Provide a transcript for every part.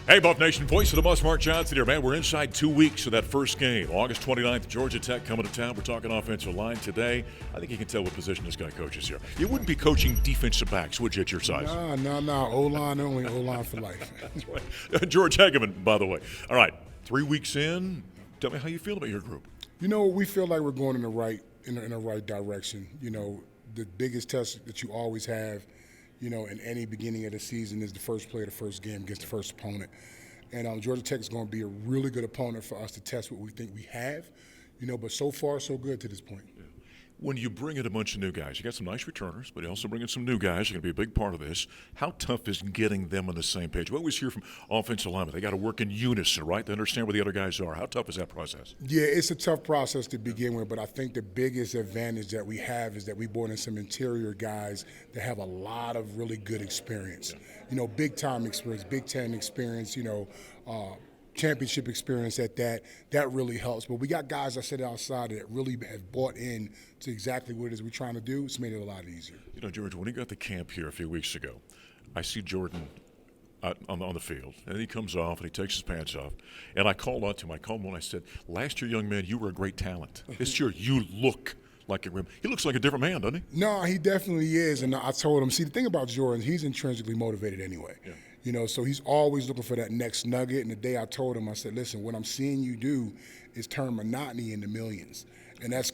Hey, Buff Nation, voice of the Bus, Mark Johnson here, man. We're inside 2 weeks of that first game. August 29th, Georgia Tech coming to town. We're talking offensive line today. I think you can tell what position this guy coaches here. You wouldn't be coaching defensive backs, would you, at your size? No. O-line only, O-line for life. That's right. George Hegamin, by the way. All right, 3 weeks in, tell me how you feel about your group. You know, we feel like we're going in the right direction. You know, the biggest test that you always have, you know, in any beginning of the season is the first play of the first game against the first opponent. And Georgia Tech is going to be a really good opponent for us to test what we think we have, you know, but so far so good to this point. Yeah. When you bring in a bunch of new guys, you got some nice returners, but you also bring in some new guys. You're going to be a big part of this. How tough is getting them on the same page? We always hear from offensive linemen, they got to work in unison, right? They understand where the other guys are. How tough is that process? Yeah, it's a tough process to begin with, but I think the biggest advantage that we have is that we brought in some interior guys that have a lot of really good experience. Yeah. You know, big-time experience, Big Ten experience, you know, championship experience at that really helps. But we got guys I said outside that really have bought in to exactly what it is we're trying to do. It's made it a lot easier. You know, George, when he got to camp here a few weeks ago, I see Jordan on the field, and he comes off and he takes his pants off. And I called out to him. I called him and I said, last year, young man, you were a great talent. This year, you look like a – he looks like a different man, doesn't he? No, he definitely is. And I told him, see, the thing about Jordan, he's intrinsically motivated anyway. Yeah. You know, so he's always looking for that next nugget. And the day I told him, I said, listen, what I'm seeing you do is turn monotony into millions. And that's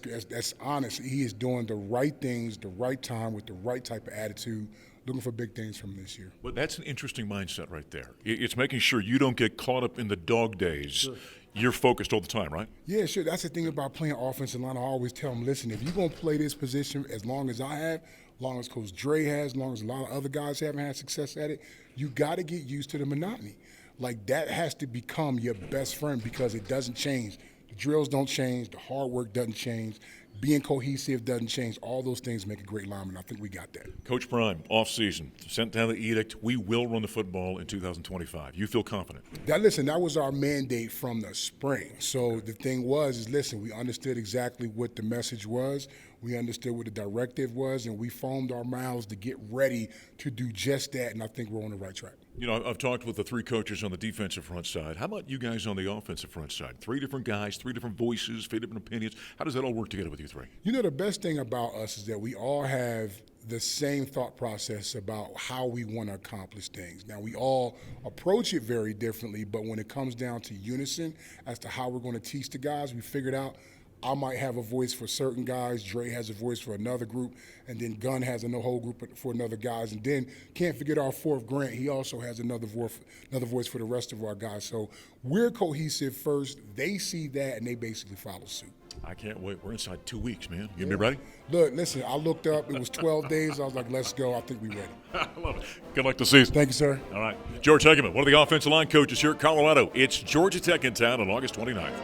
honest. He is doing the right things, the right time, with the right type of attitude, looking for big things from this year. But that's an interesting mindset right there. It's making sure you don't get caught up in the dog days. Sure. You're focused all the time, right? Yeah, sure. That's the thing about playing offensive line. I always tell them, listen, if you're going to play this position as long as I have, as long as Coach Dre has, as long as a lot of other guys haven't had success at it, you got to get used to the monotony. Like, that has to become your best friend because it doesn't change. The drills don't change. The hard work doesn't change. Being cohesive doesn't change. All those things make a great lineman. I think we got that. Coach Prime, off-season, sent down the edict. We will run the football in 2025. You feel confident? Listen, that was our mandate from the spring. So the thing was, listen, we understood exactly what the message was. We understood what the directive was, and we foamed our mouths to get ready to do just that, and I think we're on the right track. You know, I've talked with the three coaches on the defensive front side. How about you guys on the offensive front side? 3 different guys, 3 different voices, 3 different opinions. How does that all work together with you three? You know, the best thing about us is that we all have the same thought process about how we want to accomplish things. Now, we all approach it very differently, but when it comes down to unison as to how we're going to teach the guys, we figured out I might have a voice for certain guys, Dre has a voice for another group, and then Gunn has a whole group for another guys. And then can't forget our fourth, Grant. He also has another voice for the rest of our guys. So we're cohesive first. They see that, and they basically follow suit. I can't wait. We're inside 2 weeks, man. You gonna be ready? Look, listen, I looked up. It was 12 days. I was like, let's go. I think we're ready. I love it. Good luck this season. Thank you, sir. All right. George Hegamin, one of the offensive line coaches here at Colorado. It's Georgia Tech in town on August 29th.